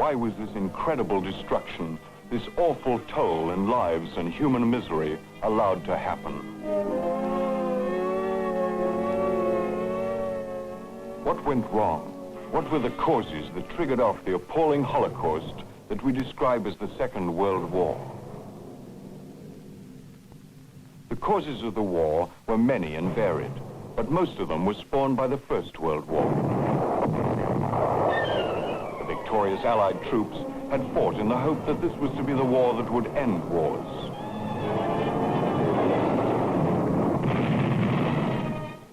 Why was this incredible destruction, this awful toll in lives and human misery allowed to happen? What went wrong? What were the causes that triggered off the appalling Holocaust that we describe as the Second World War? The causes of the war were many and varied, but most of them were spawned by the First World War. The victorious Allied troops had fought in the hope that this was to be the war that would end wars.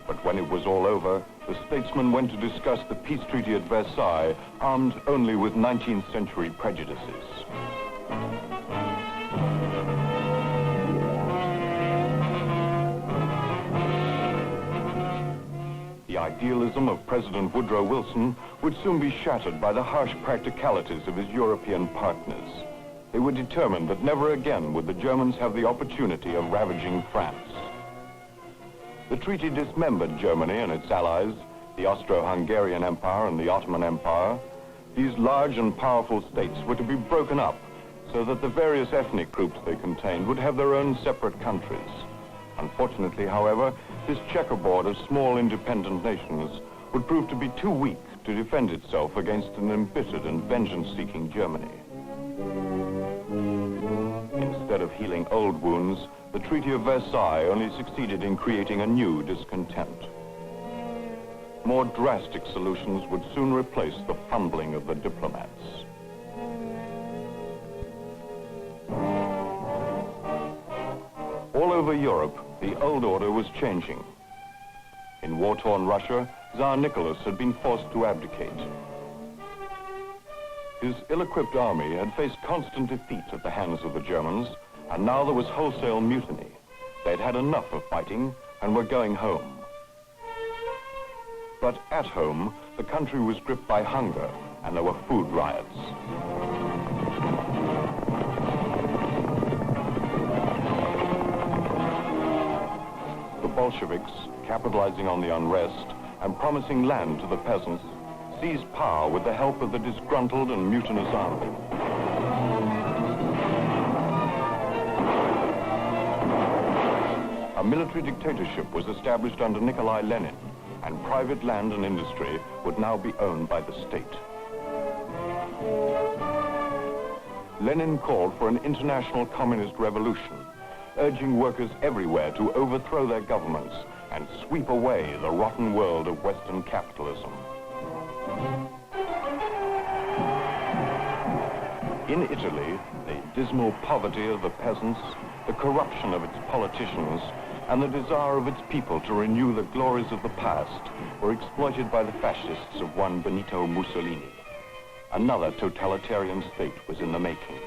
But when it was all over, the statesmen went to discuss the peace treaty at Versailles, armed only with 19th century prejudices. The idealism of President Woodrow Wilson would soon be shattered by the harsh practicalities of his European partners. They were determined that never again would the Germans have the opportunity of ravaging France. The treaty dismembered Germany and its allies, the Austro-Hungarian Empire and the Ottoman Empire. These large and powerful states were to be broken up so that the various ethnic groups they contained would have their own separate countries. Unfortunately, however, this checkerboard of small independent nations would prove to be too weak to defend itself against an embittered and vengeance-seeking Germany. Instead of healing old wounds, the Treaty of Versailles only succeeded in creating a new discontent. More drastic solutions would soon replace the fumbling of the diplomats. All over Europe, the old order was changing. In war-torn Russia, Tsar Nicholas had been forced to abdicate. His ill-equipped army had faced constant defeat at the hands of the Germans, and now there was wholesale mutiny. They'd had enough of fighting and were going home. But at home, the country was gripped by hunger, and there were food riots. The Bolsheviks, capitalizing on the unrest and promising land to the peasants, seized power with the help of the disgruntled and mutinous army. A military dictatorship was established under Nikolai Lenin, and private land and industry would now be owned by the state. Lenin called for an international communist revolution, urging workers everywhere to overthrow their governments and sweep away the rotten world of Western capitalism. In Italy, the dismal poverty of the peasants, the corruption of its politicians, and the desire of its people to renew the glories of the past were exploited by the fascists of one Benito Mussolini. Another totalitarian state was in the making.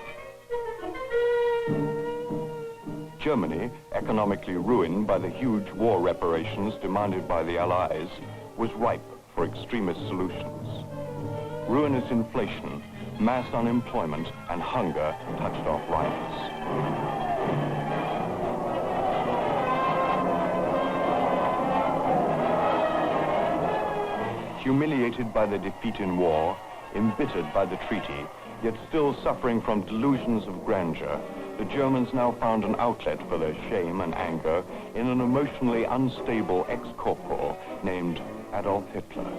Germany, economically ruined by the huge war reparations demanded by the Allies, was ripe for extremist solutions. Ruinous inflation, mass unemployment, and hunger touched off rivals. Humiliated by the defeat in war, embittered by the treaty, yet still suffering from delusions of grandeur, the Germans now found an outlet for their shame and anger in an emotionally unstable ex-corporal named Adolf Hitler.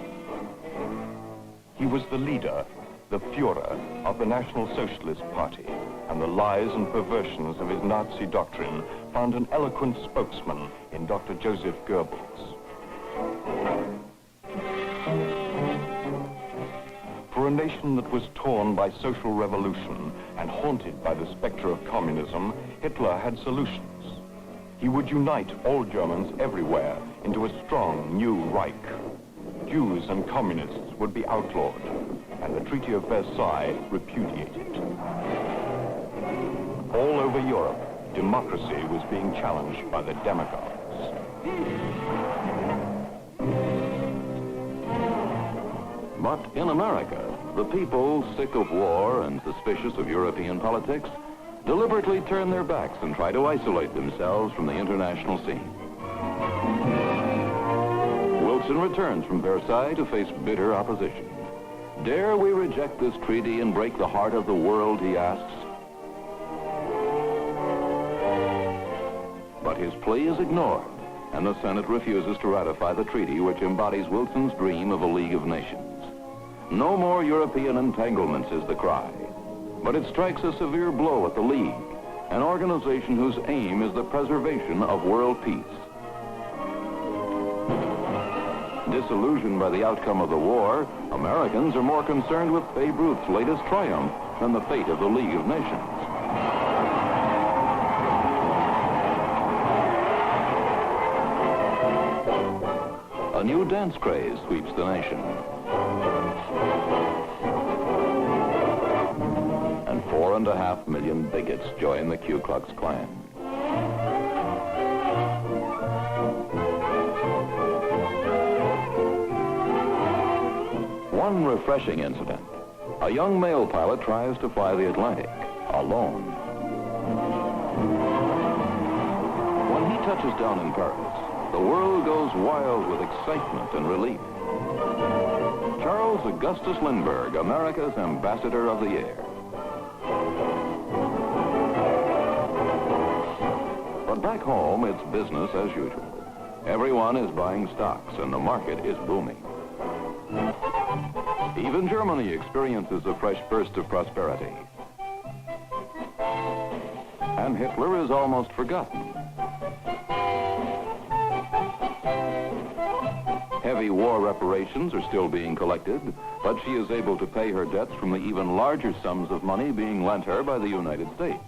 He was the leader, the Führer, of the National Socialist Party, and the lies and perversions of his Nazi doctrine found an eloquent spokesman in Dr. Joseph Goebbels. For a nation that was torn by social revolution and haunted by the specter of communism, Hitler had solutions. He would unite all Germans everywhere into a strong new Reich. Jews and communists would be outlawed, and the Treaty of Versailles repudiated. All over Europe, democracy was being challenged by the demagogues. But in America, the people, sick of war and suspicious of European politics, deliberately turn their backs and try to isolate themselves from the international scene. Wilson returns from Versailles to face bitter opposition. Dare we reject this treaty and break the heart of the world, he asks. But his plea is ignored, and the Senate refuses to ratify the treaty which embodies Wilson's dream of a League of Nations. No more European entanglements is the cry, but it strikes a severe blow at the League, an organization whose aim is the preservation of world peace. Disillusioned by the outcome of the war, Americans are more concerned with Babe Ruth's latest triumph than the fate of the League of Nations. A new dance craze sweeps the nation. And 4.5 million bigots join the Ku Klux Klan. One refreshing incident. A young male pilot tries to fly the Atlantic alone. When he touches down in Paris, the world goes wild with excitement and relief. Charles Augustus Lindbergh, America's ambassador of the air. But back home, it's business as usual. Everyone is buying stocks and the market is booming. Even Germany experiences a fresh burst of prosperity. And Hitler is almost forgotten. Heavy war reparations are still being collected, but she is able to pay her debts from the even larger sums of money being lent her by the United States.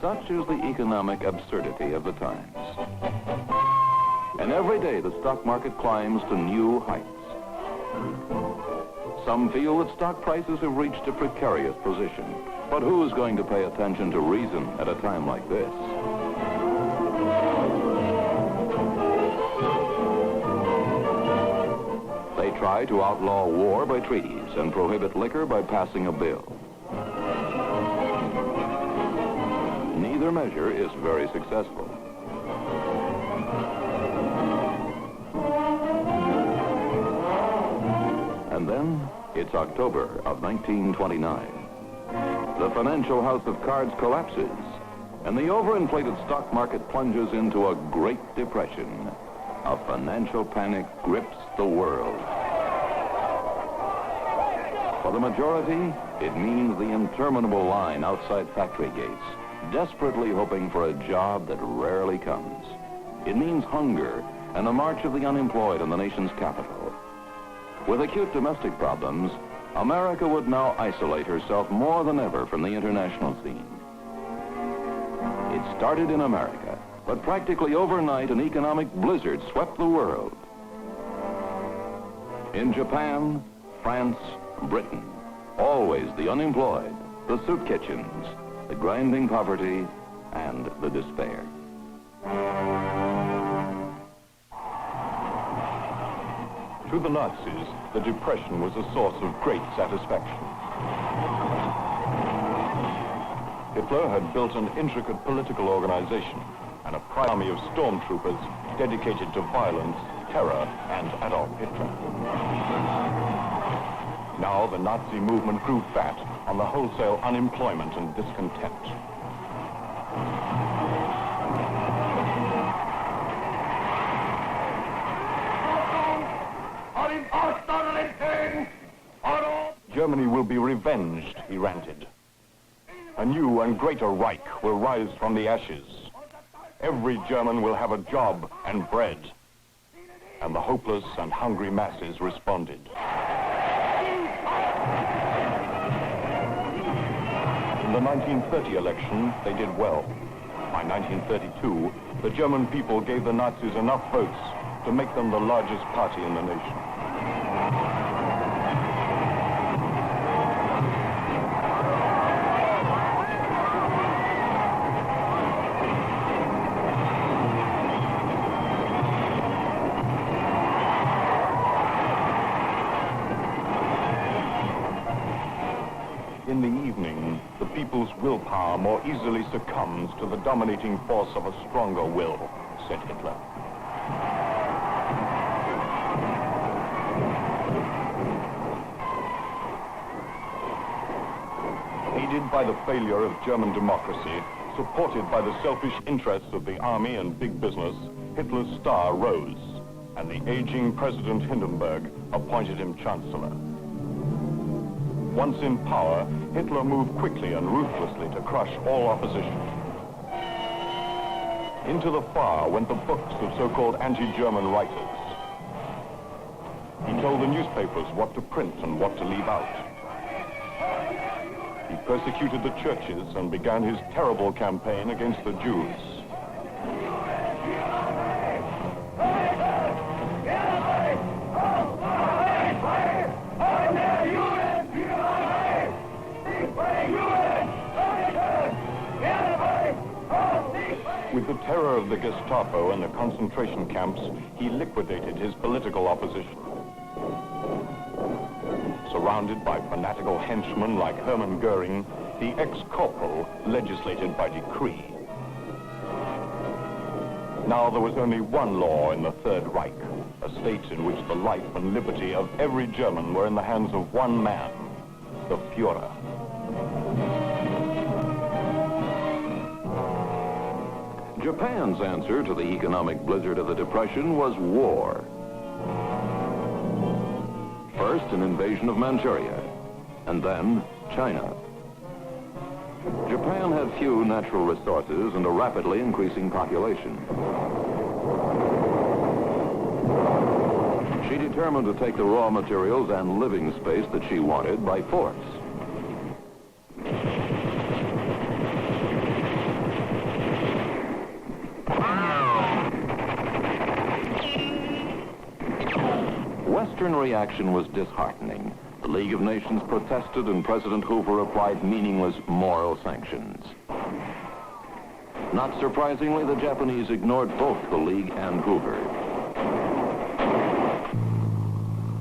Such is the economic absurdity of the times. And every day the stock market climbs to new heights. Some feel that stock prices have reached a precarious position. But who's going to pay attention to reason at a time like this? They try to outlaw war by treaties and prohibit liquor by passing a bill. Neither measure is very successful. And then, it's October of 1929. The financial house of cards collapses, and the overinflated stock market plunges into a Great Depression. A financial panic grips the world. For the majority, it means the interminable line outside factory gates, desperately hoping for a job that rarely comes. It means hunger and the march of the unemployed in the nation's capital. With acute domestic problems, America would now isolate herself more than ever from the international scene. It started in America, but practically overnight an economic blizzard swept the world. In Japan, France, Britain, always the unemployed, the soup kitchens, the grinding poverty, and the despair. To the Nazis, the Depression was a source of great satisfaction. Hitler had built an intricate political organization and a private army of stormtroopers dedicated to violence, terror, and Adolf Hitler. Now the Nazi movement grew fat on the wholesale unemployment and discontent. Germany will be revenged, he ranted. A new and greater Reich will rise from the ashes. Every German will have a job and bread. And the hopeless and hungry masses responded. In the 1930 election, they did well. By 1932, the German people gave the Nazis enough votes to make them the largest party in the nation. In the evening, the people's willpower more easily succumbs to the dominating force of a stronger will, said Hitler. Aided by the failure of German democracy, supported by the selfish interests of the army and big business, Hitler's star rose, and the aging President Hindenburg appointed him chancellor. Once in power, Hitler moved quickly and ruthlessly to crush all opposition. Into the far went the books of so-called anti-German writers. He told the newspapers what to print and what to leave out. He persecuted the churches and began his terrible campaign against the Jews. With the terror of the Gestapo and the concentration camps, he liquidated his political opposition. Surrounded by fanatical henchmen like Hermann Goering, the ex-corporal legislated by decree. Now there was only one law in the Third Reich, a state in which the life and liberty of every German were in the hands of one man, the Führer. Japan's answer to the economic blizzard of the Depression was war. First, an invasion of Manchuria, and then China. Japan had few natural resources and a rapidly increasing population. She determined to take the raw materials and living space that she wanted by force. Western reaction was disheartening. The League of Nations protested and President Hoover applied meaningless moral sanctions. Not surprisingly, the Japanese ignored both the League and Hoover.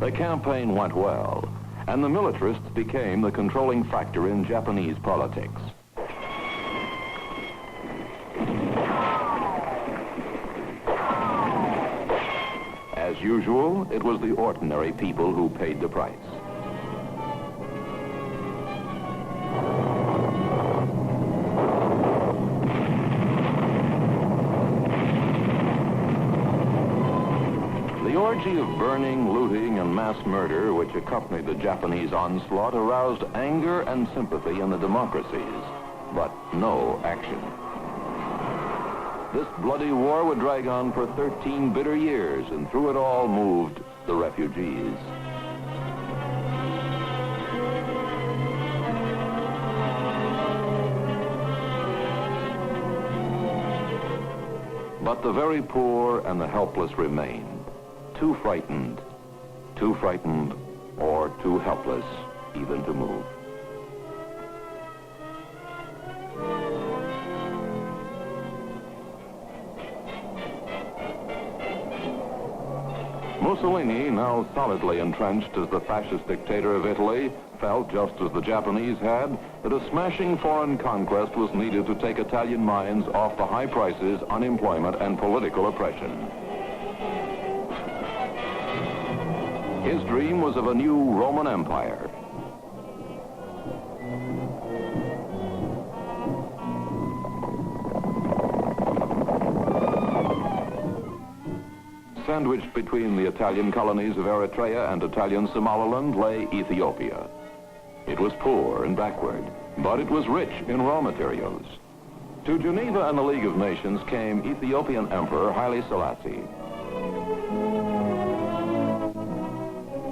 The campaign went well, and the militarists became the controlling factor in Japanese politics. As usual, it was the ordinary people who paid the price. The orgy of burning, looting, and mass murder which accompanied the Japanese onslaught aroused anger and sympathy in the democracies, but no action. This bloody war would drag on for 13 bitter years, and through it all moved the refugees. But the very poor and the helpless remained, too frightened or too helpless even to move. Mussolini, now solidly entrenched as the fascist dictator of Italy, felt, just as the Japanese had, that a smashing foreign conquest was needed to take Italian minds off the high prices, unemployment, and political oppression. His dream was of a new Roman Empire. Sandwiched between the Italian colonies of Eritrea and Italian Somaliland lay Ethiopia. It was poor and backward, but it was rich in raw materials. To Geneva and the League of Nations came Ethiopian Emperor Haile Selassie.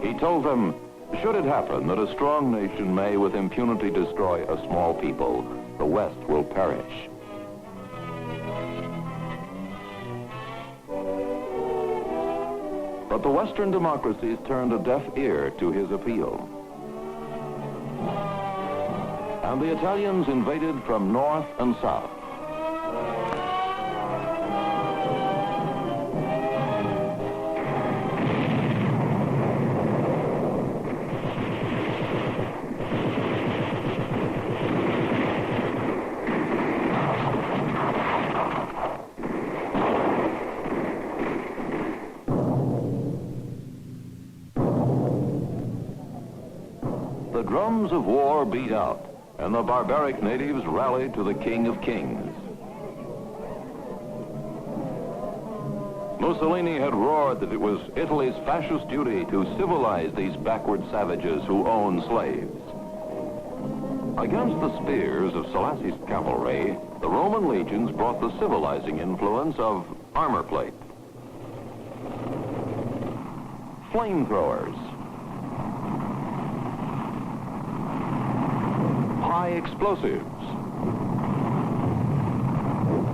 He told them, should it happen that a strong nation may with impunity destroy a small people, the West will perish. But the Western democracies turned a deaf ear to his appeal. And the Italians invaded from north and south. The drums of war beat out, and the barbaric natives rallied to the King of Kings. Mussolini had roared that it was Italy's fascist duty to civilize these backward savages who owned slaves. Against the spears of Sulassi's cavalry, the Roman legions brought the civilizing influence of armor plate, flamethrowers, high explosives,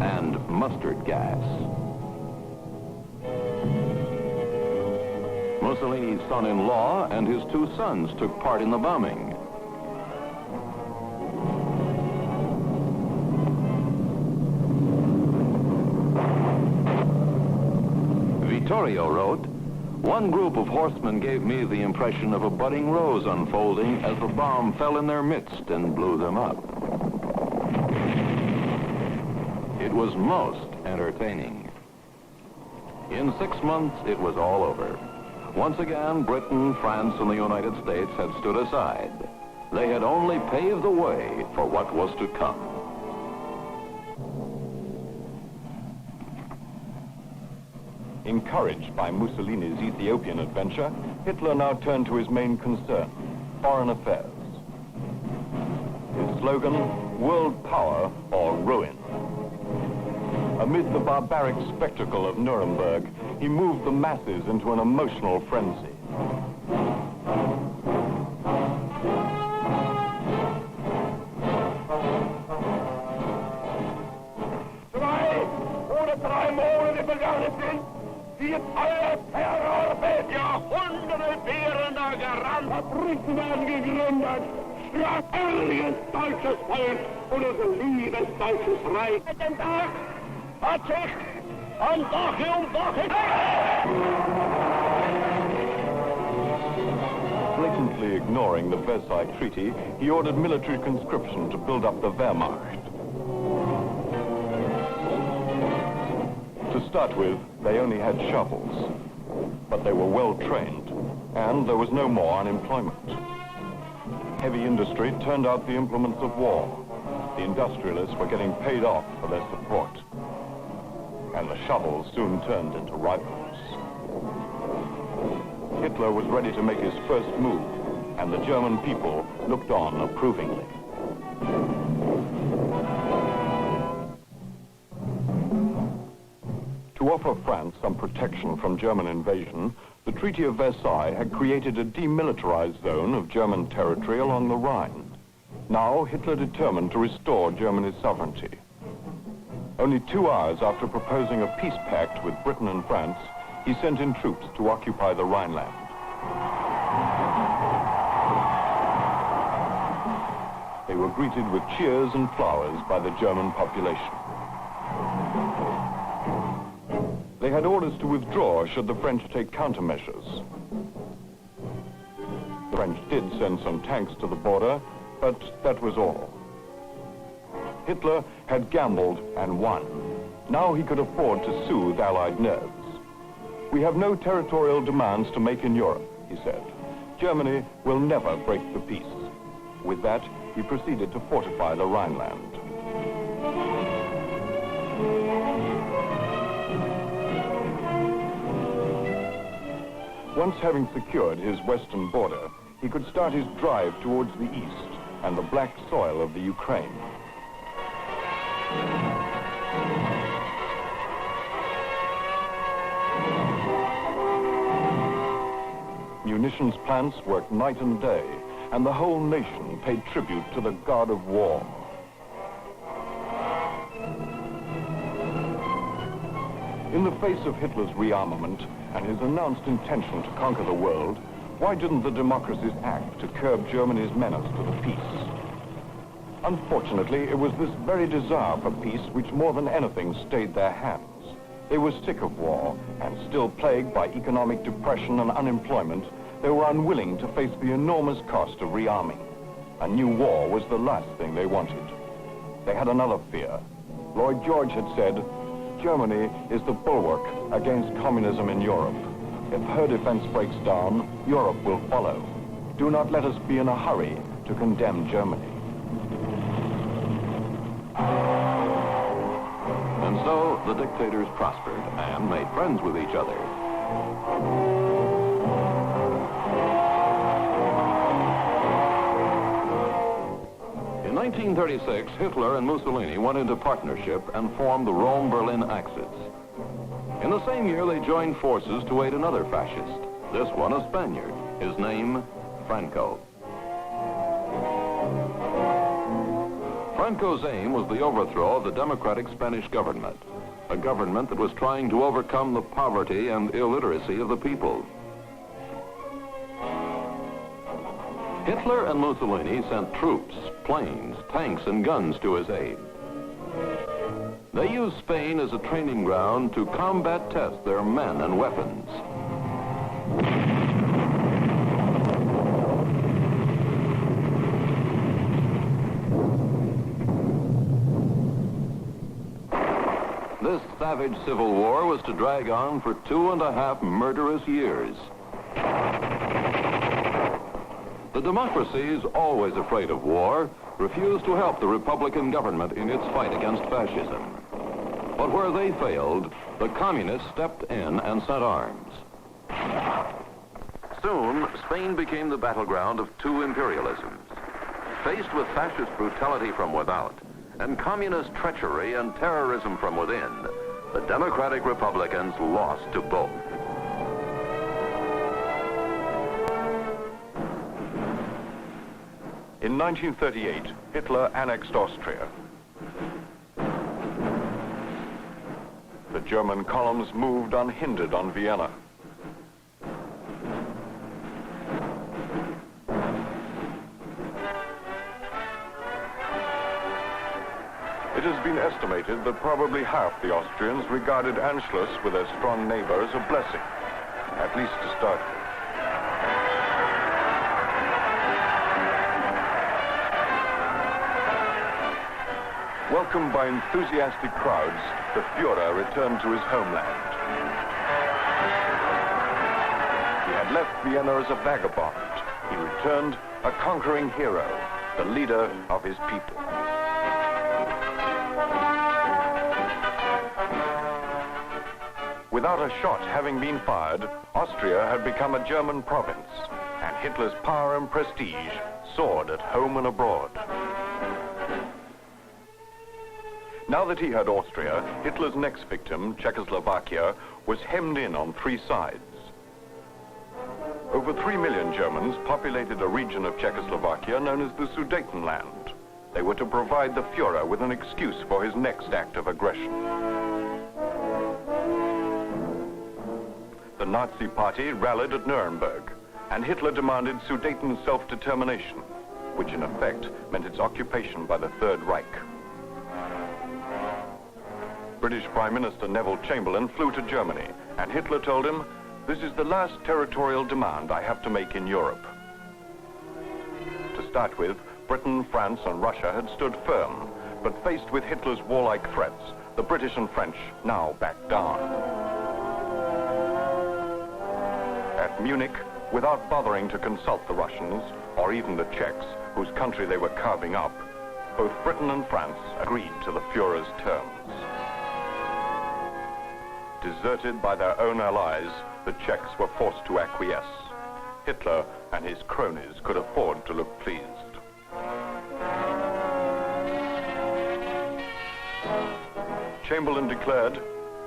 and mustard gas. Mussolini's son-in-law and his two sons took part in the bombing. Vittorio wrote, "One group of horsemen gave me the impression of a budding rose unfolding as the bomb fell in their midst and blew them up." It was most entertaining. In 6 months, it was all over. Once again, Britain, France, and the United States had stood aside. They had only paved the way for what was to come. Encouraged by Mussolini's Ethiopian adventure, Hitler now turned to his main concern, foreign affairs. His slogan, world power or ruin. Amid the barbaric spectacle of Nuremberg, he moved the masses into an emotional frenzy. Drei Monate begangen sind, die jetzt alle Terror Jahrhunderte währender Garant. Fabriken werden gegründet, strategisches deutsches Volk und unser liebes deutsches Reich. Den Tag hat sich an Woche um Woche... Blatantly ignoring the Versailles Treaty, he ordered military conscription to build up the Wehrmacht. To start with, they only had shovels, but they were well trained, and there was no more unemployment. Heavy industry turned out the implements of war. The industrialists were getting paid off for their support, and the shovels soon turned into rifles. Hitler was ready to make his first move, and the German people looked on approvingly. To offer France some protection from German invasion, the Treaty of Versailles had created a demilitarized zone of German territory along the Rhine. Now Hitler determined to restore Germany's sovereignty. Only 2 hours after proposing a peace pact with Britain and France, he sent in troops to occupy the Rhineland. They were greeted with cheers and flowers by the German population. They had orders to withdraw should the French take countermeasures. The French did send some tanks to the border, but that was all. Hitler had gambled and won. Now he could afford to soothe Allied nerves. "We have no territorial demands to make in Europe," he said. "Germany will never break the peace." With that, he proceeded to fortify the Rhineland. Once having secured his western border, he could start his drive towards the east and the black soil of the Ukraine. Munitions plants worked night and day, and the whole nation paid tribute to the god of war. In the face of Hitler's rearmament and his announced intention to conquer the world, why didn't the democracies act to curb Germany's menace to the peace? Unfortunately, it was this very desire for peace which more than anything stayed their hands. They were sick of war, and still plagued by economic depression and unemployment, they were unwilling to face the enormous cost of rearming. A new war was the last thing they wanted. They had another fear. Lloyd George had said, "Germany is the bulwark against communism in Europe. If her defense breaks down, Europe will follow. Do not let us be in a hurry to condemn Germany." So the dictators prospered and made friends with each other. In 1936, Hitler and Mussolini went into partnership and formed the Rome-Berlin Axis. In the same year, they joined forces to aid another fascist, this one a Spaniard, his name, Franco. Franco's aim was the overthrow of the democratic Spanish government, a government that was trying to overcome the poverty and illiteracy of the people. Hitler and Mussolini sent troops, planes, tanks, and guns to his aid. They used Spain as a training ground to combat test their men and weapons. This savage civil war was to drag on for 2.5 murderous years. The democracies, always afraid of war, refused to help the Republican government in its fight against fascism. But where they failed, the communists stepped in and sent arms. Soon, Spain became the battleground of two imperialisms. Faced with fascist brutality from without and communist treachery and terrorism from within, the Democratic Republicans lost to both. In 1938, Hitler annexed Austria. The German columns moved unhindered on Vienna. It has been estimated that probably half the Austrians regarded Anschluss with their strong neighbor as a blessing, at least to start with. Welcomed by enthusiastic crowds, the Führer returned to his homeland. He had left Vienna as a vagabond. He returned a conquering hero, the leader of his people. Without a shot having been fired, Austria had become a German province, and Hitler's power and prestige soared at home and abroad. Now that he had Austria, Hitler's next victim, Czechoslovakia, was hemmed in on three sides. Over 3 million Germans populated a region of Czechoslovakia known as the Sudetenland. They were to provide the Führer with an excuse for his next act of aggression. The Nazi Party rallied at Nuremberg, and Hitler demanded Sudeten self-determination, which in effect meant its occupation by the Third Reich. British Prime Minister Neville Chamberlain flew to Germany, and Hitler told him, "This is the last territorial demand I have to make in Europe." To start with, Britain, France, and Russia had stood firm, but faced with Hitler's warlike threats, the British and French now backed down. At Munich, without bothering to consult the Russians, or even the Czechs, whose country they were carving up, both Britain and France agreed to the Führer's terms. Deserted by their own allies, the Czechs were forced to acquiesce. Hitler and his cronies could afford to look pleased. Chamberlain declared,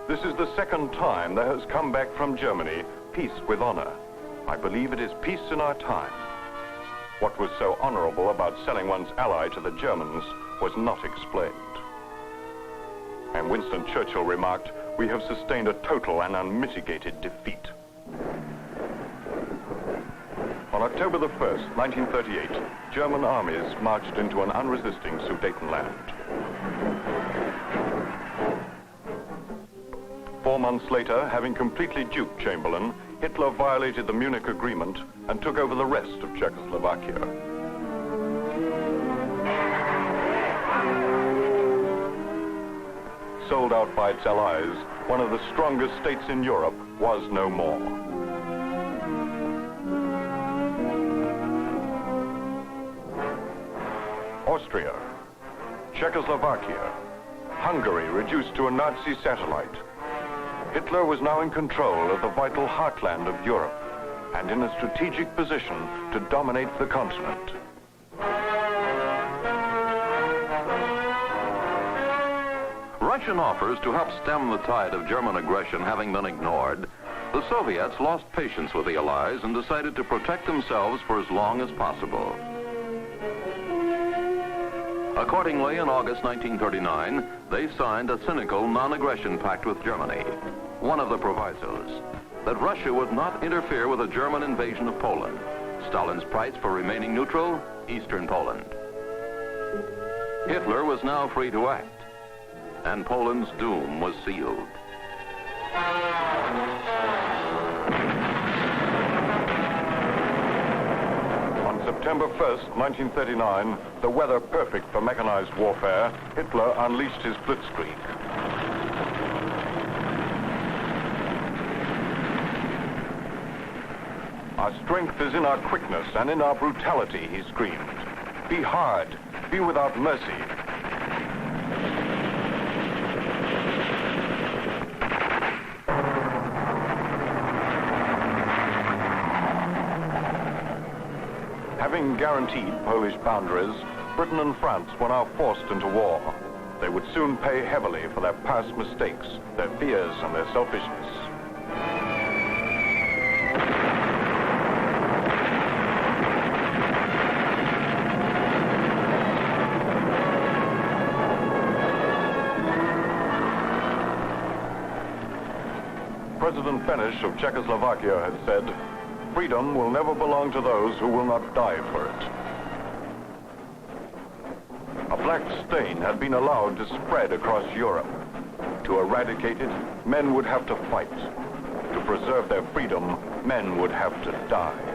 "This is the second time there has come back from Germany peace with honor. I believe it is peace in our time." What was so honorable about selling one's ally to the Germans was not explained. And Winston Churchill remarked, "We have sustained a total and unmitigated defeat." On October the 1st, 1938, German armies marched into an unresisting Sudetenland. 4 months later, having completely duped Chamberlain, Hitler violated the Munich Agreement and took over the rest of Czechoslovakia. Sold out by its allies, one of the strongest states in Europe was no more. Austria, Czechoslovakia, Hungary reduced to a Nazi satellite. Hitler was now in control of the vital heartland of Europe and in a strategic position to dominate the continent. Russian offers to help stem the tide of German aggression having been ignored, the Soviets lost patience with the Allies and decided to protect themselves for as long as possible. Accordingly, in August 1939, they signed a cynical non-aggression pact with Germany. One of the provisos, that Russia would not interfere with a German invasion of Poland. Stalin's price for remaining neutral, Eastern Poland. Hitler was now free to act, and Poland's doom was sealed. On September 1st, 1939, the weather perfect for mechanized warfare, Hitler unleashed his blitzkrieg. Our strength is in our quickness and in our brutality, he screamed. Be hard, be without mercy. Having guaranteed Polish boundaries, Britain and France were now forced into war. They would soon pay heavily for their past mistakes, their fears, and their selfishness. President Beneš of Czechoslovakia had said, "Freedom will never belong to those who will not die for it." A black stain had been allowed to spread across Europe. To eradicate it, men would have to fight. To preserve their freedom, men would have to die.